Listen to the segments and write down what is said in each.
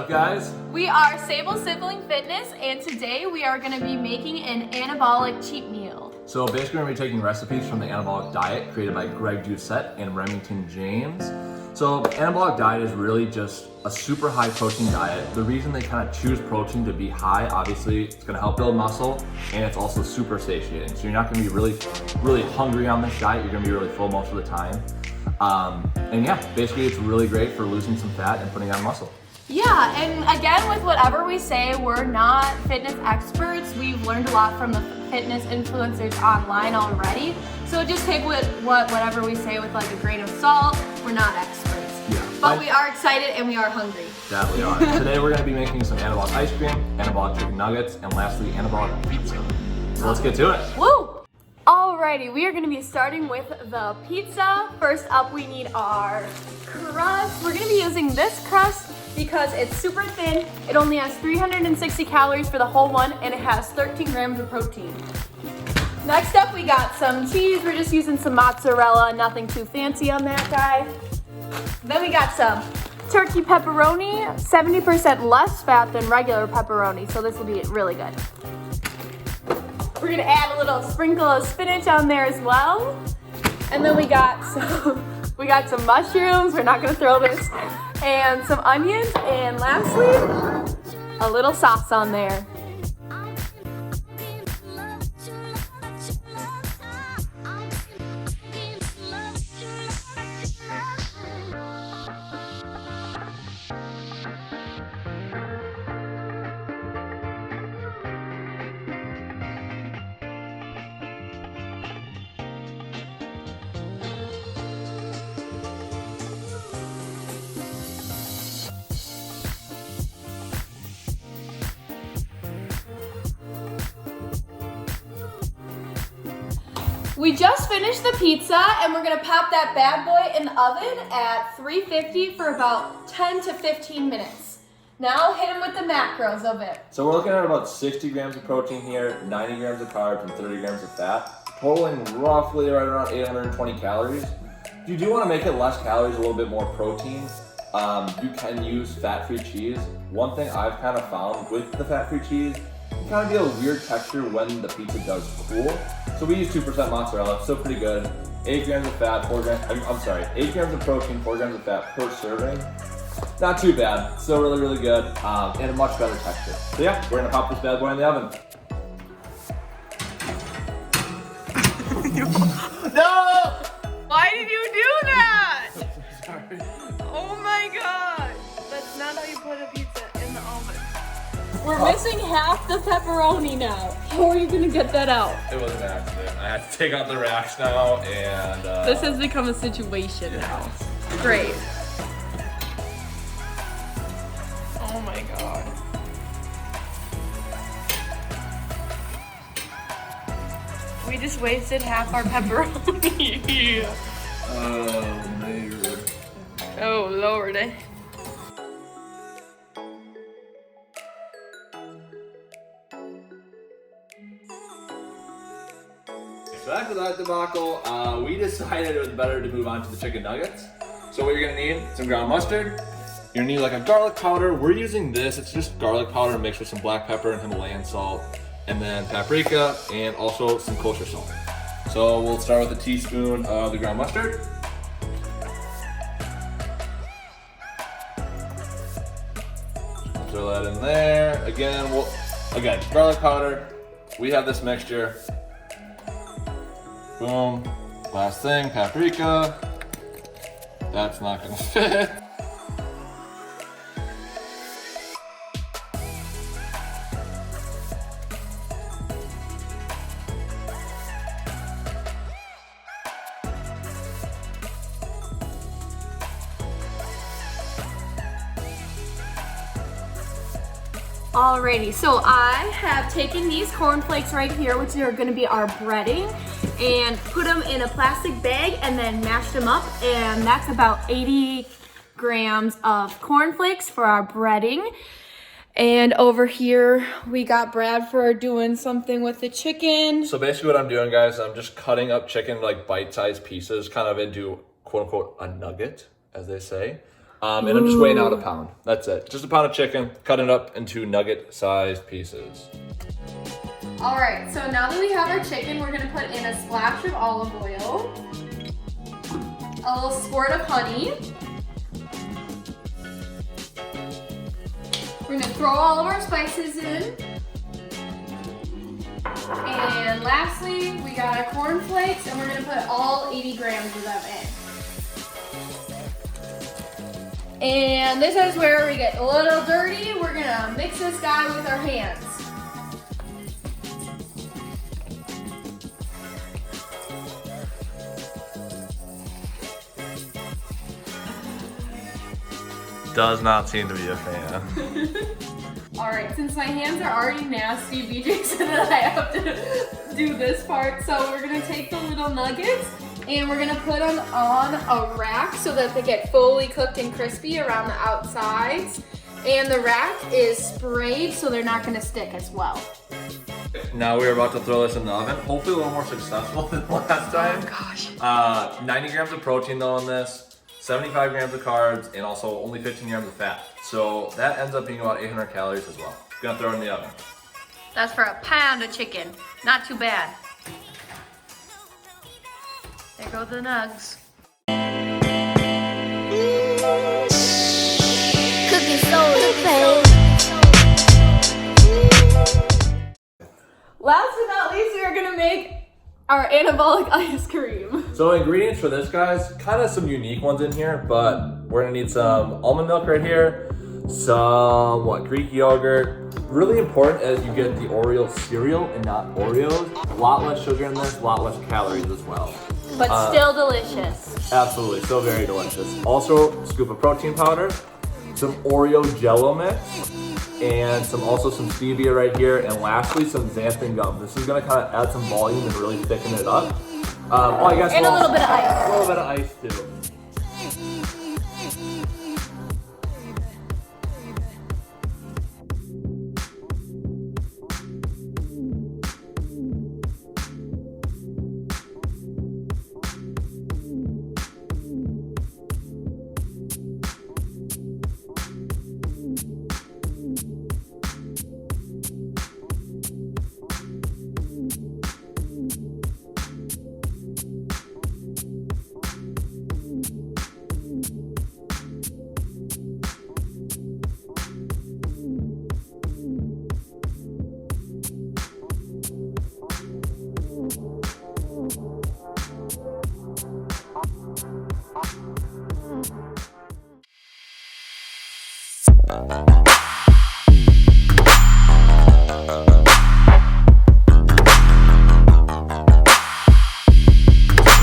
up, guys? We are Sable Sibling Fitness, and today we are going to be making an anabolic cheat meal. So basically, we're going to be taking recipes from the Anabolic diet created by Greg Doucette and Remington James. So Anabolic diet is really just a super high protein diet. The reason they kind of choose protein to be high, obviously, it's going to help build muscle, and it's also super satiating. So you're not going to be really hungry on this diet. You're going to be really full most of the time. And yeah, basically, it's really great for losing some fat and putting on muscle. Yeah, and again, with whatever we say, we're not fitness experts. We've learned a lot from the fitness influencers online already. So just take whatever we say with like a grain of salt. We're not experts. Yeah. But we are excited and we are hungry. That we are. Today we're going to be making some anabolic ice cream, anabolic chicken nuggets, and lastly, anabolic pizza. So let's get to it. Woo! Alrighty, we are going to be starting with the pizza. First up, we need our crust. We're going to be using this crust because it's super thin. It only has 360 calories for the whole one, and it has 13 grams of protein. Next up, we got some cheese. We're just using some mozzarella, nothing too fancy on that guy. Then we got some turkey pepperoni, 70% less fat than regular pepperoni, so this will be really good. We're gonna add a little sprinkle of spinach on there as well. And then we got some mushrooms. We're not gonna throw this. And some onions. And lastly, a little sauce on there. We just finished the pizza and we're gonna pop that bad boy in the oven at 350 for about 10 to 15 minutes. Now hit him with the macros of it. So we're looking at about 60 grams of protein here, 90 grams of carbs, and 30 grams of fat, totaling roughly right around 820 calories. If you do want to make it less calories, a little bit more protein, you can use fat-free cheese. One thing I've kind of found with the fat-free cheese, it can kind of get a weird texture when the pizza does cool. So we use 2% mozzarella, still pretty good. 8 grams of fat, 8 grams of protein, 4 grams of fat per serving. Not too bad, still really good, and a much better texture. So yeah, we're gonna pop this bad boy in the oven. No! Why did you do that? Sorry. Oh my god. That's not how you put a pizza in the oven. We're missing half the pepperoni now. How are you gonna get that out? It was an accident. I had to take out the racks now, and This has become a situation now. Great. Oh my god. We just wasted half our pepperoni. Oh, man. Oh Lord. So after that debacle, we decided it was better to move on to the chicken nuggets. So what you're gonna need, some ground mustard. You're gonna need like a garlic powder. We're using this, it's just garlic powder mixed with some black pepper and Himalayan salt, and then paprika, and also some kosher salt. So we'll start with a teaspoon of the ground mustard. Throw that in there. Again, garlic powder. We have this mixture. Boom. Last thing, paprika. That's not gonna fit. Alrighty, so I have taken these cornflakes right here, which are gonna be our breading, and put them in a plastic bag and then mashed them up, and that's about 80 grams of cornflakes for our breading. And over here, we got Bradford doing something with the chicken. So basically what I'm doing, guys, I'm just cutting up chicken like bite-sized pieces, kind of into quote-unquote a nugget, as they say. And I'm just weighing out a pound. That's it. Just a pound of chicken, cut it up into nugget-sized pieces. All right, so now that we have our chicken, we're gonna put in a splash of olive oil, a little squirt of honey. We're gonna throw all of our spices in. And lastly, we got our cornflakes, and we're gonna put all 80 grams of them in. And this is where we get a little dirty. We're gonna mix this guy with our hands. Does not seem to be a fan. All right, since my hands are already nasty, BJ said that I have to do this part. So we're gonna take the little nuggets and we're gonna put them on a rack so that they get fully cooked and crispy around the outsides. And the rack is sprayed so they're not gonna stick as well. Now we're about to throw this in the oven. Hopefully a little more successful than last time. Oh gosh. 90 grams of protein though in this. 75 grams of carbs, and also only 15 grams of fat. So that ends up being about 800 calories as well. Gonna throw it in the oven. That's for a pound of chicken. Not too bad. There go the nugs. Cooking soul, Last but not least, we are gonna make our anabolic ice cream. So ingredients for this, guys, kind of some unique ones in here, but we're gonna need some almond milk right here, some Greek yogurt. Really important as you get the Oreo cereal and not Oreos. A lot less sugar in this, a lot less calories as well. But still delicious. Absolutely, still very delicious. Also, a scoop of protein powder, some Oreo Jello mix, and some stevia right here, and lastly some xanthan gum. This is gonna kind of add some volume and really thicken it up. I guess And a little bit of ice. A little bit of ice too.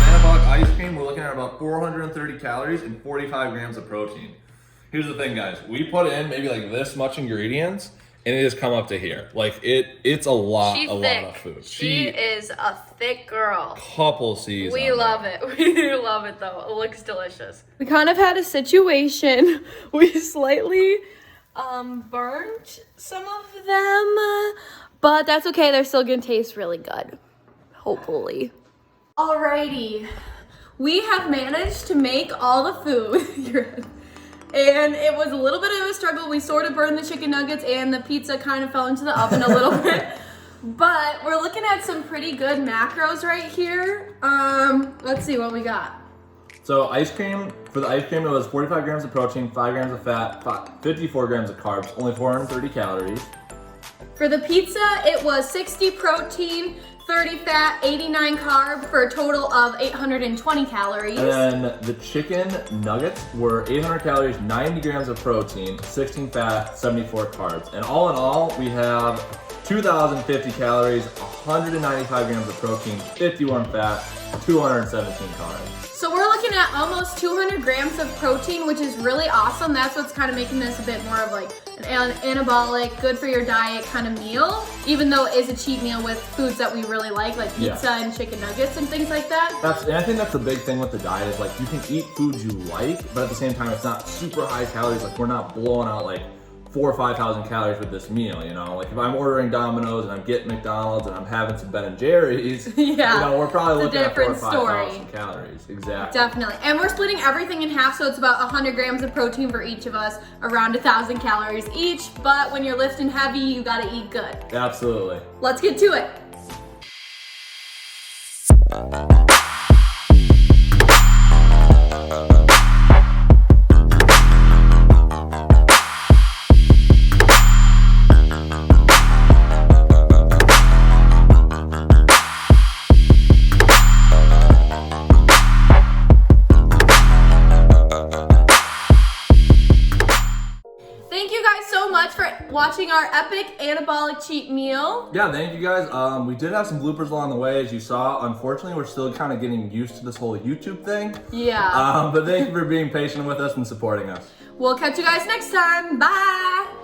Anabolic ice cream, we're looking at about 430 calories and 45 grams of protein. Here's the thing, guys. We put in maybe like this much ingredients, and it has come up to here. Like it's a lot of food. She is a thick girl. Couple C's. We love it. We love it though. It looks delicious. We kind of had a situation. We slightly burnt some of them, but that's okay. They're still gonna taste really good. Hopefully. Alrighty. We have managed to make all the food. And it was a little bit of a struggle. We sort of burned the chicken nuggets and the pizza kind of fell into the oven a little bit. But we're looking at some pretty good macros right here. Let's see what we got. So for the ice cream, it was 45 grams of protein, 5 grams of fat, 54 grams of carbs, only 430 calories. For the pizza, it was 60 protein, 30 fat, 89 carb for a total of 820 calories. And then the chicken nuggets were 800 calories, 90 grams of protein, 16 fat, 74 carbs. And all in all, we have 2,050 calories, 195 grams of protein, 51 fat, 217 carbs. So we're looking at almost 200 grams of protein, which is really awesome. That's what's kind of making this a bit more of like an anabolic, good for your diet kind of meal, even though it is a cheat meal with foods that we really like pizza and chicken nuggets and things like that. And I think that's the big thing with the diet is like you can eat foods you like, but at the same time it's not super high calories. Like we're not blowing out like 4,000 or 5,000 calories with this meal, you know? Like if I'm ordering Domino's and I'm getting McDonald's and I'm having some Ben and Jerry's, Yeah, you know, we're probably it's a looking at 4,000 or different 5,000 calories. Exactly. Definitely. And we're splitting everything in half, so it's about 100 grams of protein for each of us, around 1,000 calories each. But when you're lifting heavy, you gotta eat good. Absolutely. Let's get to it. Thank you guys so much for watching our epic anabolic cheat meal. Yeah, thank you guys. We did have some bloopers along the way, as you saw. Unfortunately, we're still kind of getting used to this whole YouTube thing. Yeah. But thank you for being patient with us and supporting us. We'll catch you guys next time. Bye.